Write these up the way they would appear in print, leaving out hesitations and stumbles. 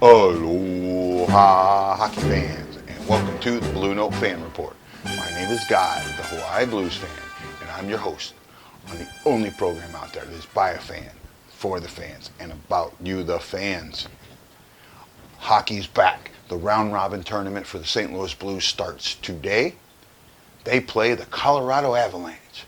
Aloha, hockey fans, and welcome to the BlueNote Fan Report. My name is Guy, the Hawaii Blues fan, and I'm your host on the only program out there that is by a fan, for the fans, and about you, the fans. Hockey's back. The round-robin tournament for the St. Louis Blues starts today. They play the Colorado Avalanche.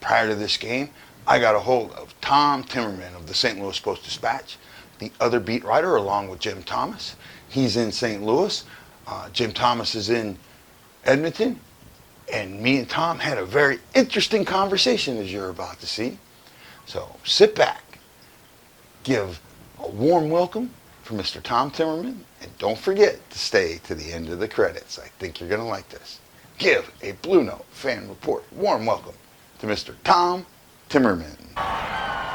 Prior to this game, I got a hold of Tom Timmerman of the St. Louis Post-Dispatch, the other beat writer, along with Jim Thomas. He's in St. Louis. Jim Thomas is in Edmonton. And me and Tom had a very interesting conversation, as you're about to see. So sit back, give a warm welcome for Mr. Tom Timmerman, and don't forget to stay to the end of the credits. I think you're going to like this. Give a Blue Note Fan Report warm welcome to Mr. Tom Timmerman.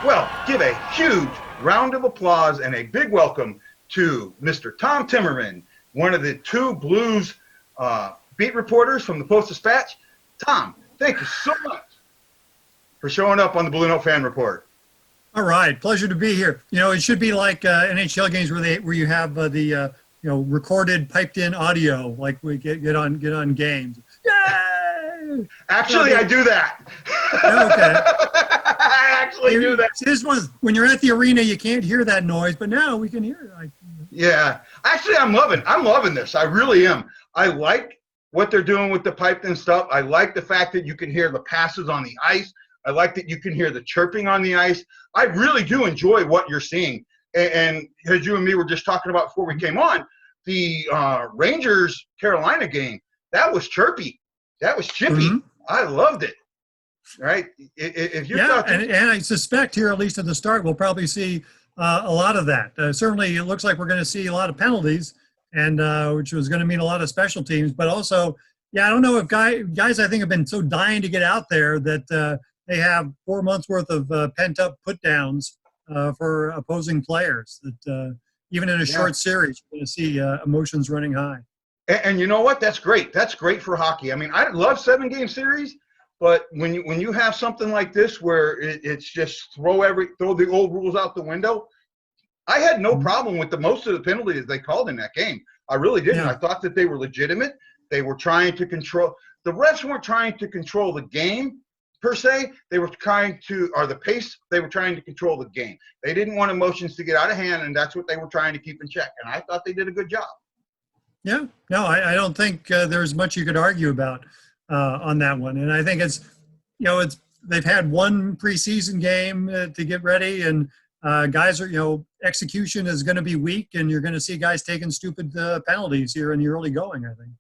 Well, give a huge round of applause and a big welcome to Mr. Tom Timmerman, one of the two Blues beat reporters from the Post-Dispatch. Tom, thank you so much for showing up on the Blue Note Fan Report. All right, pleasure to be here. You know, it should be like NHL games where you have the recorded, piped-in audio, like we get on games. Yay! Actually, I do that. Okay. I actually do that. See, this one, when you're at the arena, you can't hear that noise, but now we can hear it. Yeah, actually, I'm loving this. I really am. I like what they're doing with the piped-in stuff. I like the fact that you can hear the passes on the ice. I like that you can hear the chirping on the ice. I really do enjoy what you're seeing. And as you and me were just talking about before we came on, the Rangers-Carolina game, that was chirpy. That was chippy. Mm-hmm. I loved it. Right? If you're and I suspect here, at least at the start, we'll probably see a lot of that. Certainly, it looks like we're going to see a lot of penalties, and which was going to mean a lot of special teams. But also, I don't know if guys I think have been so dying to get out there that they have 4 months worth of pent-up put-downs for opposing players. That even in a short series, you're going to see emotions running high. And you know what? That's great. That's great for hockey. I mean, I love 7-game series. But when you have something like this where it's just throw the old rules out the window, I had no problem with most of the penalties they called in that game. I really didn't. Yeah. I thought that they were legitimate. They were trying to control – the refs weren't trying to control the game per se. They were trying to – or the pace, they were trying to control the game. They didn't want emotions to get out of hand, and that's what they were trying to keep in check. And I thought they did a good job. Yeah. No, I don't think there's much you could argue about on that one. And I think they've had one preseason game to get ready, and guys are, execution is going to be weak, and you're going to see guys taking stupid penalties here in the early going, I think.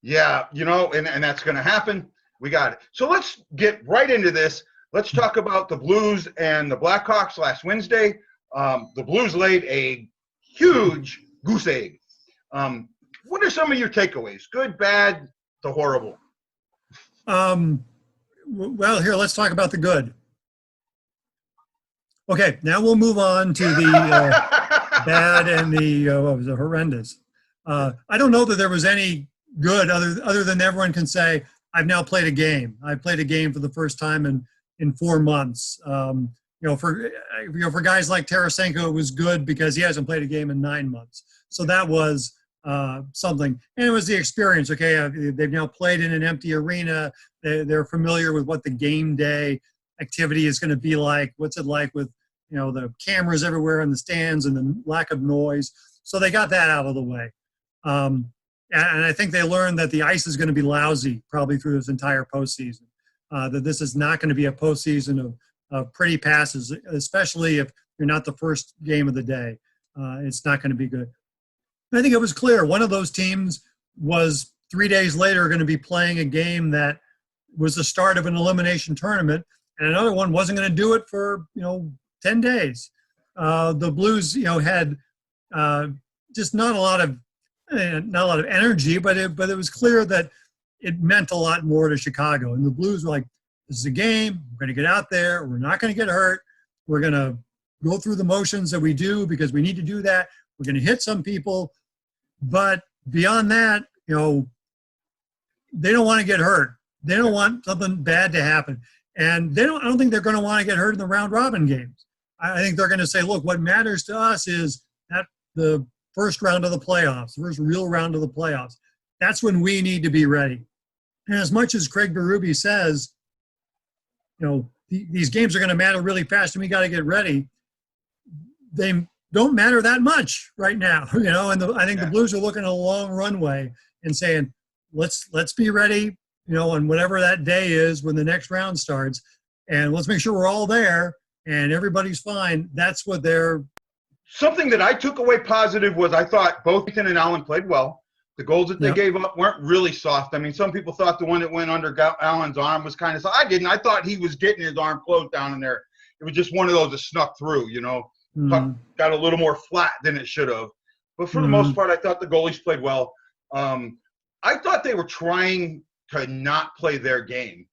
Yeah, and that's going to happen. We got it. So let's get right into this. Let's talk about the Blues and the Blackhawks last Wednesday. The Blues laid a huge goose egg. What are some of your takeaways? Good, bad, to horrible? Well, here, let's talk about the good. Okay, now we'll move on to the bad and the horrendous. I don't know that there was any good other than everyone can say, I've now played a game. I played a game for the first time in 4 months. For guys like Tarasenko, it was good because he hasn't played a game in 9 months. So that was something. And it was the experience. Okay, they've now played in an empty arena. They're familiar with what the game day activity is going to be like. What's it like with, the cameras everywhere in the stands and the lack of noise. So they got that out of the way. And I think they learned that the ice is going to be lousy probably through this entire postseason. That this is not going to be a postseason of pretty passes, especially if you're not the first game of the day. It's not going to be good. I think it was clear one of those teams was 3 days later going to be playing a game that was the start of an elimination tournament, and another one wasn't going to do it for 10 days. The Blues had just not a lot of energy, but it was clear that it meant a lot more to Chicago. And the Blues were like, this is a game. We're going to get out there. We're not going to get hurt. We're going to go through the motions that we do because we need to do that. We're going to hit some people. But beyond that, they don't want to get hurt. They don't want something bad to happen. And I don't think they're going to want to get hurt in the round robin games. I think they're going to say, look, what matters to us is that the first round of the playoffs, the first real round of the playoffs. That's when we need to be ready. And as much as Craig Berube says, these games are going to matter really fast and we got to get ready, they don't matter that much right now, and I think the Blues are looking at a long runway and saying, let's be ready, on whatever that day is when the next round starts, and let's make sure we're all there and everybody's fine. That's what they're. Something that I took away positive was I thought both Ethan and Allen played well. The goals that they gave up weren't really soft. I mean, some people thought the one that went under Allen's arm was kind of soft. I didn't. I thought he was getting his arm closed down in there. It was just one of those that snuck through, Puck got a little more flat than it should have. But for the most part, I thought the goalies played well. I thought they were trying to not play their game.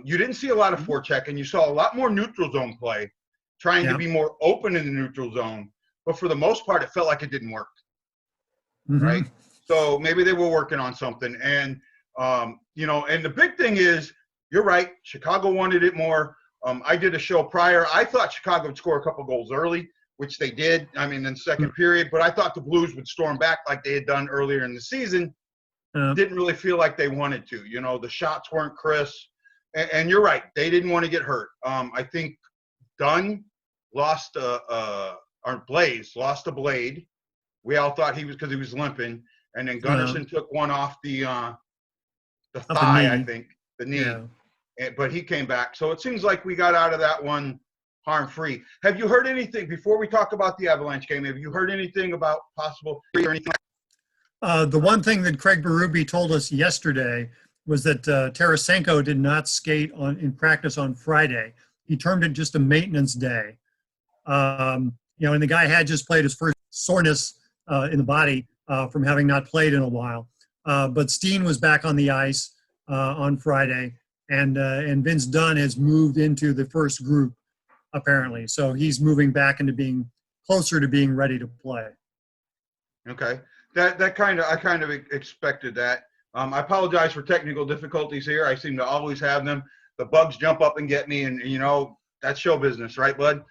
You didn't see a lot of forecheck, and you saw a lot more neutral zone play, trying to be more open in the neutral zone. But for the most part, it felt like it didn't work. Right? So maybe they were working on something. And, and the big thing is, you're right, Chicago wanted it more. I did a show prior. I thought Chicago would score a couple goals early, which they did, in the second period. But I thought the Blues would storm back like they had done earlier in the season. Didn't really feel like they wanted to. The shots weren't crisp. And you're right, they didn't want to get hurt. I think Dunn lost Blaze lost a blade. We all thought because he was limping. And then Gunnarsson took one off the thigh, I think, the knee. Yeah. But he came back. So it seems like we got out of that one harm-free. Have you heard anything, before we talk about the Avalanche game, have you heard anything about possible or anything? The one thing that Craig Berube told us yesterday was that Tarasenko did not skate in practice on Friday. He termed it just a maintenance day. And the guy had just played his first soreness in the body from having not played in a while. But Steen was back on the ice on Friday, and Vince Dunn has moved into the first group, apparently. So he's moving back into being closer to being ready to play. Okay. I kind of expected that. I apologize for technical difficulties here. I seem to always have them. The bugs jump up and get me, and that's show business, right, bud?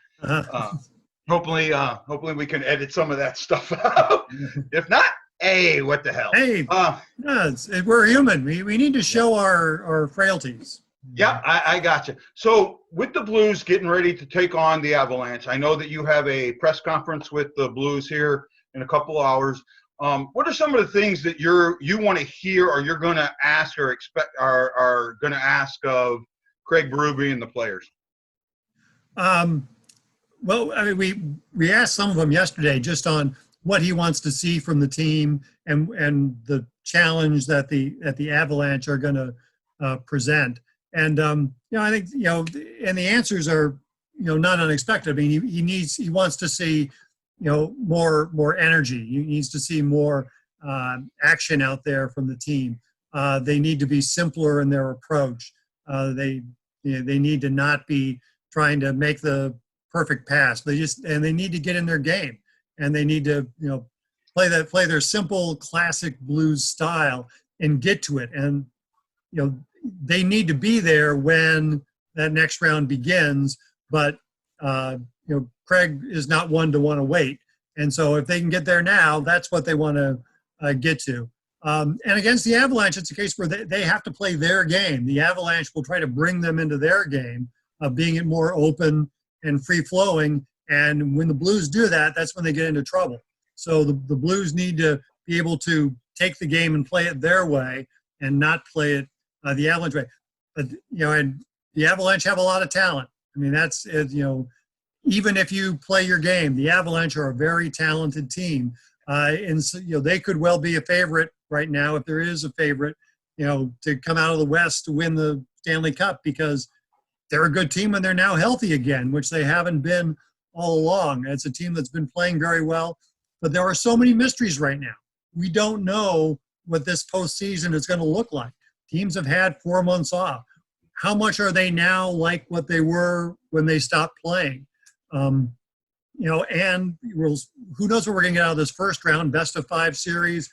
Hopefully we can edit some of that stuff out. If not, hey, what the hell? Hey, we're human. We need to show our frailties. Yeah, I got you. So with the Blues getting ready to take on the Avalanche, I know that you have a press conference with the Blues here in a couple hours. What are some of the things that you want to hear, or you're going to ask or expect are going to ask of Craig Berube and the players? Well, we asked some of them yesterday just on what he wants to see from the team and the challenge that the Avalanche are going to present. And I think and the answers are not unexpected. I mean, he wants to see more energy. He needs to see more action out there from the team. They need to be simpler in their approach. They need to not be trying to make the perfect pass. They need to get in their game, and they need to play their simple classic Blues style and get to it. And they need to be there when that next round begins. But Craig is not one to want to wait, and so if they can get there now, that's what they want to get to. And against the Avalanche, it's a case where they have to play their game. The Avalanche will try to bring them into their game of being it more open and free-flowing. And when the Blues do that, that's when they get into trouble. So the Blues need to be able to take the game and play it their way and not play it the Avalanche way. And the Avalanche have a lot of talent. I mean, that's, even if you play your game, the Avalanche are a very talented team. And so, they could well be a favorite right now, if there is a favorite, to come out of the West to win the Stanley Cup, because they're a good team and they're now healthy again, which they haven't been all along. It's a team that's been playing very well, but there are so many mysteries right now. We don't know what this postseason is going to look like. Teams have had 4 months off. How much are they now like what they were when they stopped playing? And who knows what we're going to get out of this first round, best of 5 series.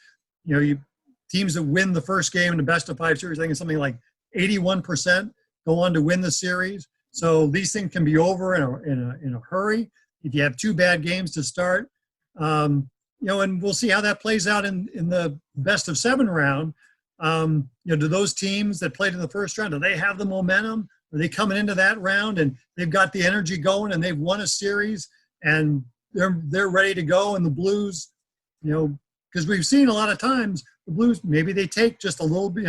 Teams that win the first game in the best of 5 series, I think it's something like 81% go on to win the series. So these things can be over in a hurry if you have 2 bad games to start. and we'll see how that plays out in the best of 7 round. Do those teams that played in the first round, do they have the momentum? Are they coming into that round and they've got the energy going and they've won a series and they're ready to go? And the Blues, because we've seen a lot of times the Blues, maybe they take just a little bit,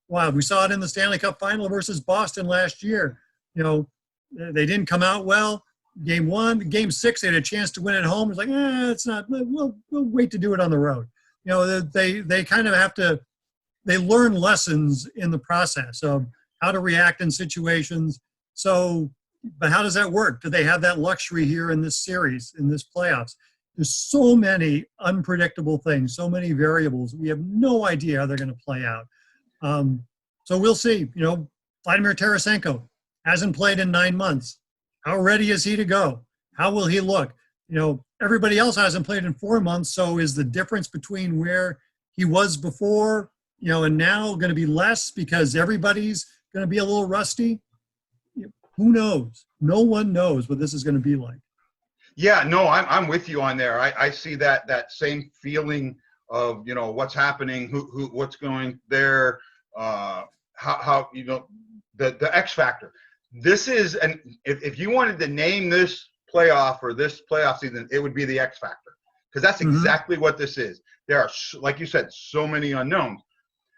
wow, we saw it in the Stanley Cup final versus Boston last year. They didn't come out well. Game 1, Game 6, they had a chance to win at home. It's like, it's not. We'll wait to do it on the road. They kind of have to. They learn lessons in the process of how to react in situations. So, but how does that work? Do they have that luxury here in this series, in this playoffs? There's so many unpredictable things, so many variables. We have no idea how they're going to play out. So we'll see. Vladimir Tarasenko hasn't played in 9 months. How ready is he to go? How will he look? Everybody else hasn't played in 4 months. So is the difference between where he was before, and now going to be less because everybody's going to be a little rusty? Who knows? No one knows what this is going to be like. Yeah, no, I'm with you on there. I see that same feeling of, what's happening, what's going there, how the X factor. This is, and if you wanted to name this playoff or this playoff season, it would be the X factor, because that's exactly what this is. There are, like you said, so many unknowns.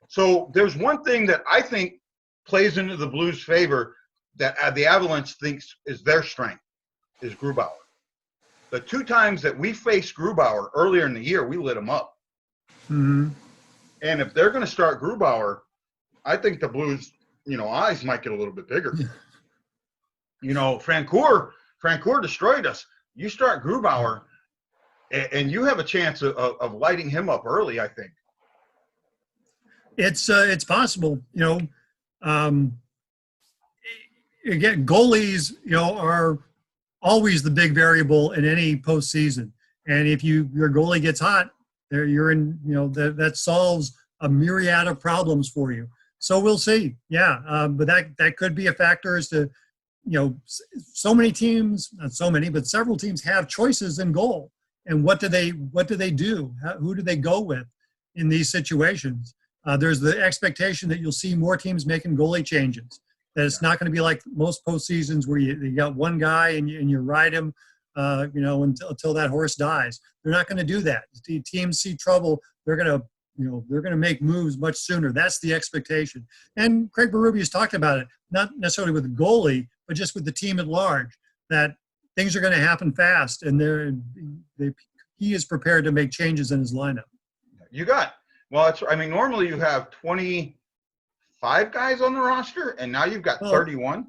So there's one thing that I think plays into the Blues' favor that the Avalanche thinks is their strength, is Grubauer. The 2 times that we faced Grubauer earlier in the year, we lit him up. Mm-hmm. And if they're going to start Grubauer, I think the Blues, eyes might get a little bit bigger. Francoeur destroyed us. You start Grubauer, and you have a chance of lighting him up early, I think. It's possible. Again, goalies, are always the big variable in any postseason. And if your goalie gets hot, you're in. That solves a myriad of problems for you. So we'll see. Yeah, but that could be a factor as to. So many teams, not so many, but several teams have choices in goal. And what do they do? Who do they go with in these situations? There's the expectation that you'll see more teams making goalie changes. That it's not going to be like most postseasons where you got one guy and you ride him, until that horse dies. They're not going to do that. The teams see trouble. They're going to make moves much sooner. That's the expectation. And Craig Berube's talked about it, not necessarily with the goalie, but just with the team at large, that things are going to happen fast, and he is prepared to make changes in his lineup. Normally you have 25 guys on the roster, and now you've got 31.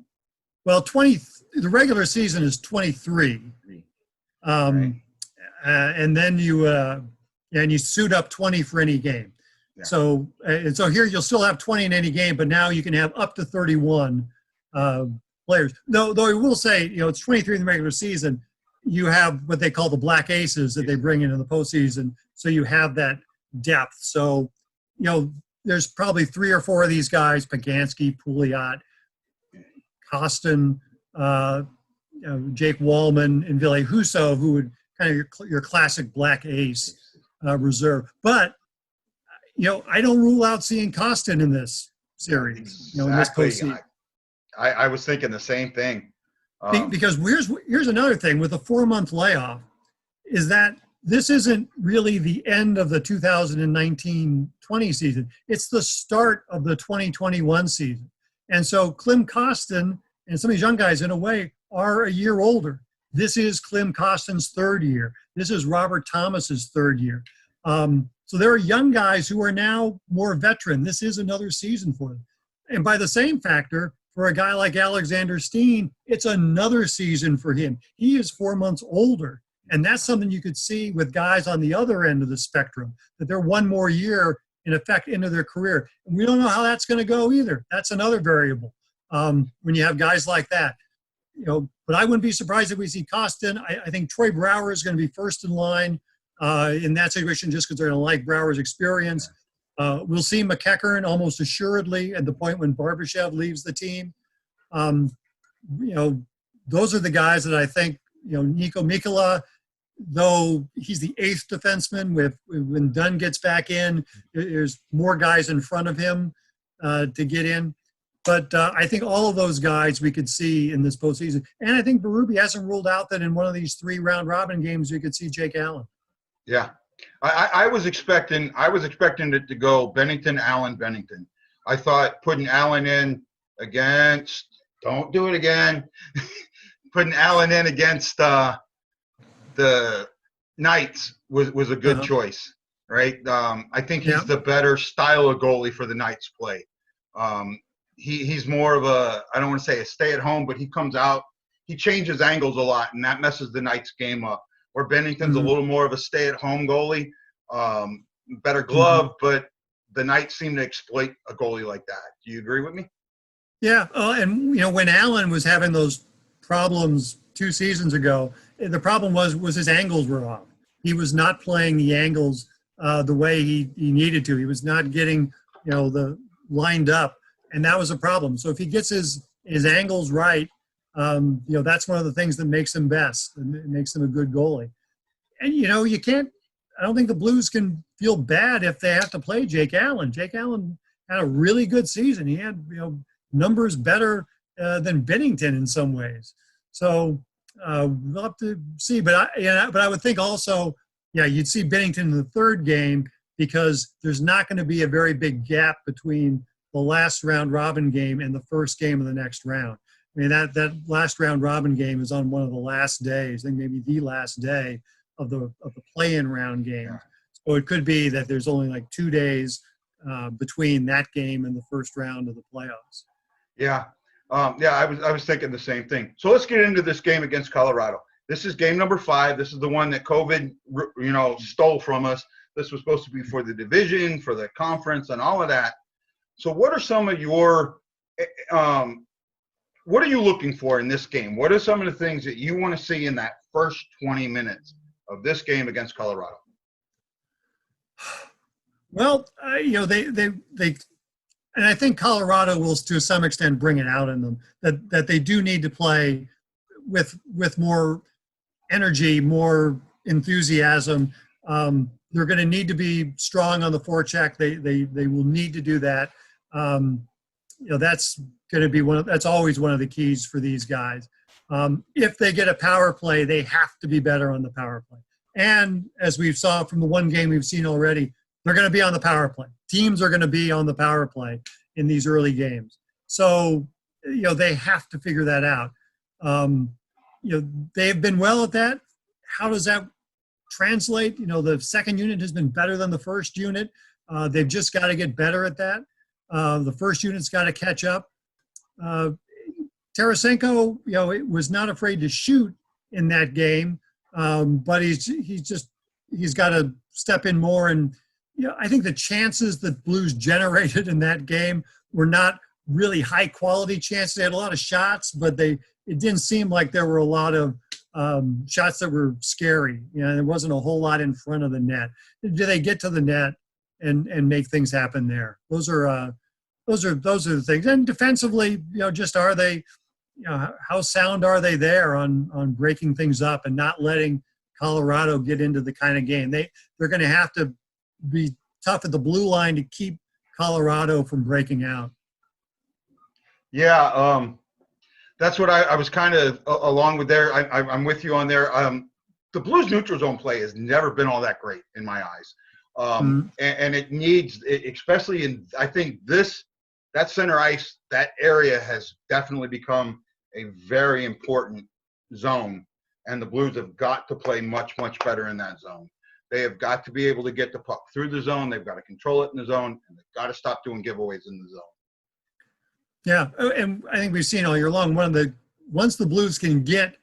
Well, the regular season is 23. Right. And then you suit up 20 for any game. Yeah. So here you'll still have 20 in any game, but now you can have up to 31 players. Though I will say, it's 23 in the regular season. You have what they call the black aces that they bring into the postseason. So you have that depth. So, there's probably 3 or 4 of these guys, Pagansky, Pouliot, Kostin, Jake Wallman, and Ville Husso, who would kind of your classic black ace reserve. But, I don't rule out seeing Kostin in this series, in this postseason. I was thinking the same thing. Because here's another thing with a 4-month layoff, is that this isn't really the end of the 2019-20 season. It's the start of the 2021 season. And so Klim Kostin and some of these young guys, in a way, are a year older. This is Klim Kostin's 3rd year. This is Robert Thomas's 3rd year. So there are young guys who are now more veteran. This is another season for them. And by the same factor, for a guy like Alexander Steen, it's another season for him. He is 4 months older. And that's something you could see with guys on the other end of the spectrum, that they're one more year, in effect, into their career. And we don't know how that's going to go either. That's another variable when you have guys like that. But I wouldn't be surprised if we see Kostin. I think Troy Brouwer is going to be first in line in that situation, just because they're going to like Brouwer's experience. We'll see McEachern almost assuredly at the point when Barbashev leaves the team. Those are the guys that I think, Nico Mikkola, though he's the eighth defenseman, when Dunn gets back in, there's more guys in front of him to get in. But I think all of those guys we could see in this postseason. And I think Berube hasn't ruled out that in one of these 3 round robin games we could see Jake Allen. Yeah. I was expecting it to go Bennington, Allen, Bennington. I thought putting Allen in against, don't do it again, putting Allen in against the Knights was a good choice, right? I think he's the better style of goalie for the Knights play. He's more of a, I don't want to say a stay-at-home, but he comes out, he changes angles a lot, and that messes the Knights game up. Where Bennington's a little more of a stay-at-home goalie, better glove, but the Knights seem to exploit a goalie like that. Do you agree with me? Yeah, and when Allen was having those problems 2 seasons ago, the problem was his angles were off. He was not playing the angles the way he needed to. He was not getting the lined up, and that was a problem. So if he gets his angles right, that's one of the things that makes him best and it makes him a good goalie. And, you can't – I don't think the Blues can feel bad if they have to play Jake Allen. Jake Allen had a really good season. He had, numbers better than Binnington in some ways. So we'll have to see. But I would think also, you'd see Binnington in the 3rd game because there's not going to be a very big gap between the last round robin game and the first game of the next round. I mean, that last round robin game is on one of the last days, I think maybe the last day of the play-in round game. So it could be that there's only like 2 days between that game and the first round of the playoffs. Yeah. I was thinking the same thing. So let's get into this game against Colorado. This is game number 5. This is the one that COVID, stole from us. This was supposed to be for the division, for the conference, and all of that. So what are some of your what are you looking for in this game? What are some of the things that you want to see in that first 20 minutes of this game against Colorado? Well, they and I think Colorado will, to some extent, bring it out in them, that they do need to play with more energy, more enthusiasm. They're going to need to be strong on the forecheck. They will need to do that. That's going to be that's always one of the keys for these guys. If they get a power play, they have to be better on the power play. And as we saw from the one game we've seen already, they're going to be on the power play. Teams are going to be on the power play in these early games. So, they have to figure that out. They've been well at that. How does that translate? The second unit has been better than the first unit. They've just got to get better at that. The first unit's got to catch up. Tarasenko, was not afraid to shoot in that game, but he's got to step in more. And I think the chances that Blues generated in that game were not really high quality chances. They had a lot of shots, but it didn't seem like there were a lot of shots that were scary. There wasn't a whole lot in front of the net. Did they get to the net and make things happen there? Those are the things. And defensively, just are they, how sound are they there on breaking things up and not letting Colorado get into the kind of game they're going to have to be tough at the blue line to keep Colorado from breaking out. Yeah, that's what I was kind of along with there. I'm with you on there. The Blues neutral zone play has never been all that great in my eyes, and it needs, especially in, I think that center ice, that area has definitely become a very important zone, and the Blues have got to play much, much better in that zone. They have got to be able to get the puck through the zone. They've got to control it in the zone, and they've got to stop doing giveaways in the zone. Yeah, and I think we've seen all year long, once the Blues can get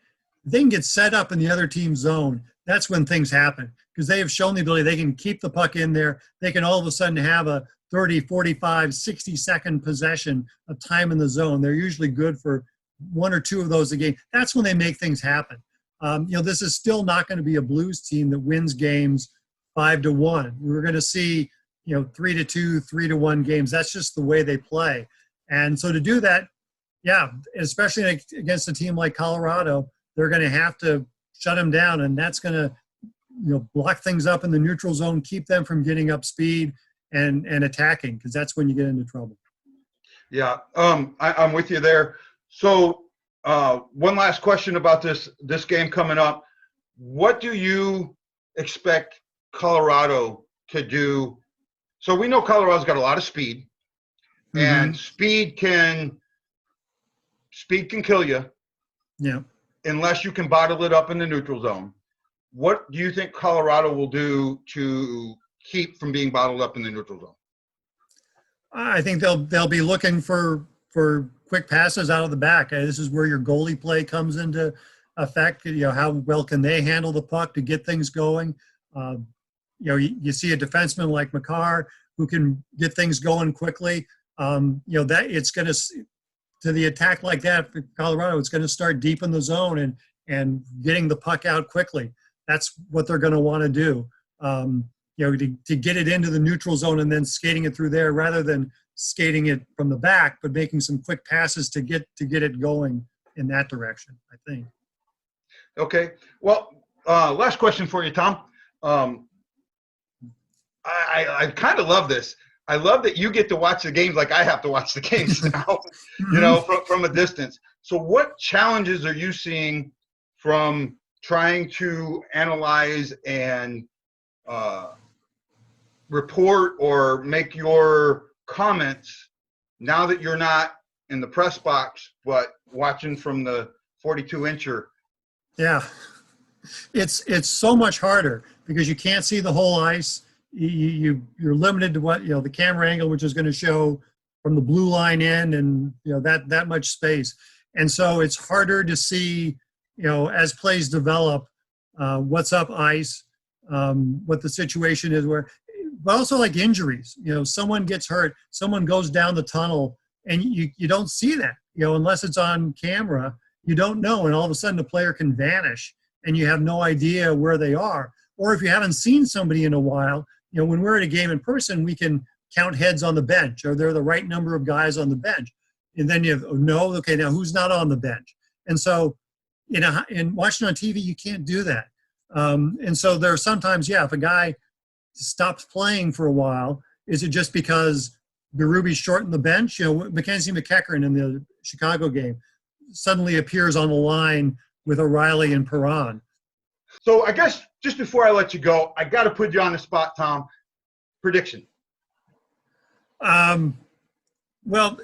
set up in the other team's zone, that's when things happen, because they have shown the ability, they can keep the puck in there. They can all of a sudden have a 30, 45, 60-second possession of time in the zone. They're usually good for 1 or 2 of those a game. That's when they make things happen. This is still not going to be a Blues team that wins games 5-1. We're going to see, 3-2, 3-1 games. That's just the way they play. And so to do that, especially against a team like Colorado, they're going to have to shut them down, and that's going to block things up in the neutral zone, keep them from getting up speed and attacking, because that's when you get into trouble. Yeah, I'm with you there. So one last question about this game coming up. What do you expect Colorado to do? So we know Colorado's got a lot of speed, and speed can kill you. Yeah. Unless you can bottle it up in the neutral zone. What do you think Colorado will do to keep from being bottled up in the neutral zone? I think they'll be looking for quick passes out of the back. This is where your goalie play comes into effect. How well can they handle the puck to get things going? You see a defenseman like Makar who can get things going quickly. That it's going to the attack like that for Colorado, it's going to start deep in the zone and getting the puck out quickly. That's what they're going to want to do. To get it into the neutral zone and then skating it through there, rather than skating it from the back, but making some quick passes to get it going in that direction, I think. Okay. Well, last question for you, Tom. I kind of love this. I love that you get to watch the games like I have to watch the games now, from a distance. So what challenges are you seeing from trying to analyze and report or make your comments now that you're not in the press box, but watching from the 42-incher? Yeah, it's so much harder because you can't see the whole ice. You're limited to what the camera angle, which is going to show from the blue line in, and that much space, and so it's harder to see as plays develop what's up ice, what the situation is, but also like injuries. Someone gets hurt, someone goes down the tunnel, and you don't see that unless it's on camera. You don't know, and all of a sudden a player can vanish and you have no idea where they are. Or if you haven't seen somebody in a while, when we're at a game in person, we can count heads on the bench. Are there the right number of guys on the bench? And then okay, now who's not on the bench? And so in watching on TV, you can't do that. And so there are sometimes, if a guy stops playing for a while, is it just because Berube's shortened the bench? Mackenzie McEachern in the Chicago game suddenly appears on the line with O'Reilly and Perron. So I guess just before I let you go, I got to put you on the spot, Tom. Prediction. Well,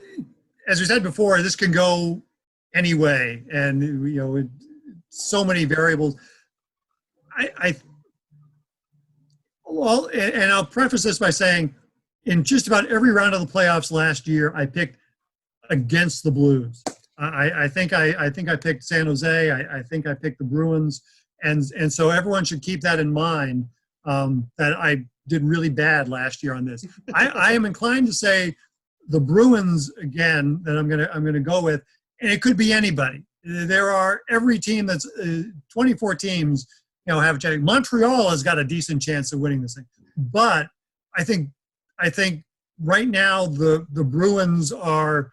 as we said before, this can go any way, and so many variables. And I'll preface this by saying, in just about every round of the playoffs last year, I picked against the Blues. I think I picked San Jose. I think I picked the Bruins, and so everyone should keep that in mind. That I did really bad last year on this. I am inclined to say the Bruins again. That I'm gonna go with, and it could be anybody. There are every team that's 24 teams. Have a chance. Montreal has got a decent chance of winning this thing, but I think right now the Bruins are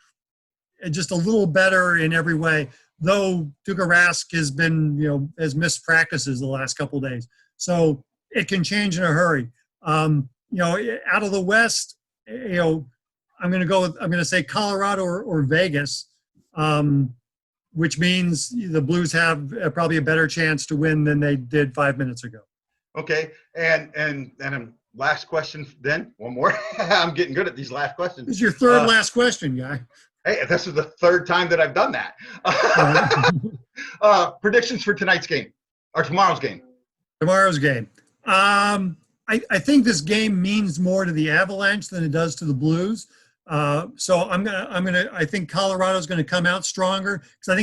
just a little better in every way, though Tuukka Rask has been, has missed practices the last couple of days. So it can change in a hurry. Out of the West, I'm going to say Colorado or Vegas, which means the Blues have probably a better chance to win than they did 5 minutes ago. Okay. And last question then, one more. I'm getting good at these last questions. This is your third last question, guy. Hey, this is the third time that I've done that. Predictions for tonight's game or tomorrow's game. Tomorrow's game. I think this game means more to the Avalanche than it does to the Blues. So I think Colorado's going to come out stronger because I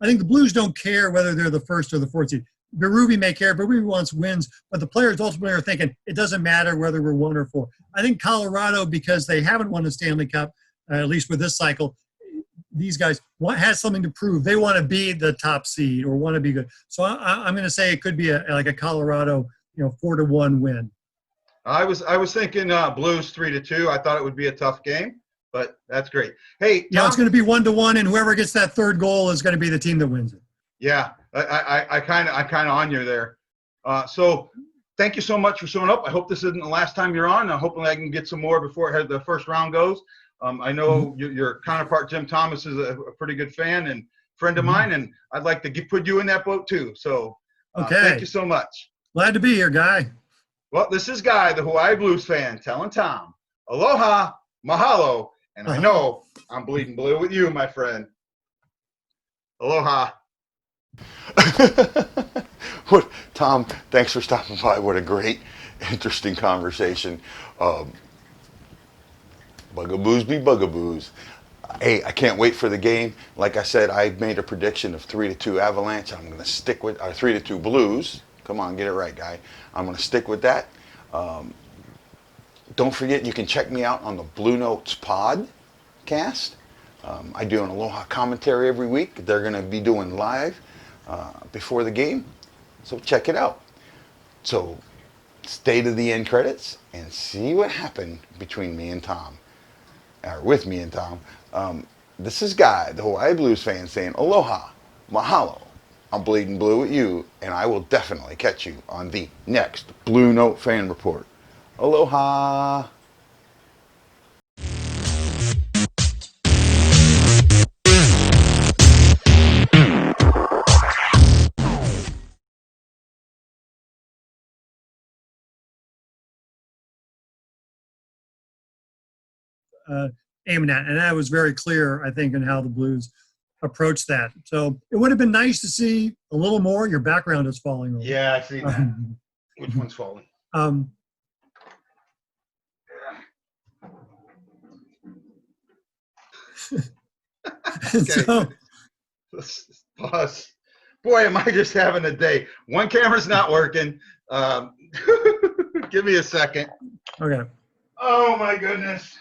think the Blues don't care whether they're the first or the fourth seed. Berube may care. Berube wants wins, but the players ultimately are thinking it doesn't matter whether we're 1 or 4. I think Colorado, because they haven't won a Stanley Cup, at least with this cycle, these guys has something to prove. They want to be the top seed or want to be good. So I'm going to say it could be like a Colorado, 4-1 win. I was thinking Blues 3-2. I thought it would be a tough game, but that's great. Hey, Tom, it's going to be 1-1, and whoever gets that third goal is going to be the team that wins it. Yeah, I kind of on you there. So thank you so much for showing up. I hope this isn't the last time you're on. Hopefully I can get some more before the first round goes. I know your counterpart, Jim Thomas, is a pretty good fan and friend of mine, and I'd like to put you in that boat too. So thank you so much. Glad to be here, Guy. Well, this is Guy, the Hawaii Blues fan, telling Tom, aloha, mahalo, and I know I'm bleeding blue with you, my friend. Aloha. Tom, thanks for stopping by. What a great, interesting conversation. Bugaboos be bugaboos. Hey, I can't wait for the game. Like I said, I made a prediction of 3-2 Avalanche. I'm going to stick with 3-2 Blues. Come on, get it right, Guy. I'm going to stick with that. Don't forget, you can check me out on the Blue Notes podcast. I do an Aloha commentary every week. They're going to be doing live before the game, so check it out. So stay to the end credits and see what happened between me and Tom, or with me and Tom. This is Guy, the Hawaii Blues fan, saying aloha, mahalo. I'm bleeding blue with you, and I will definitely catch you on the next Blue Note Fan Report. Aloha. Aiming at, and that was very clear, I think, in how the Blues approached that. So it would have been nice to see a little more. Your background is falling over. Yeah, I see that. Which one's falling? Okay. So, Let's pause. Boy, am I just having a day. One camera's not working. Give me a second. okay. Oh, my goodness.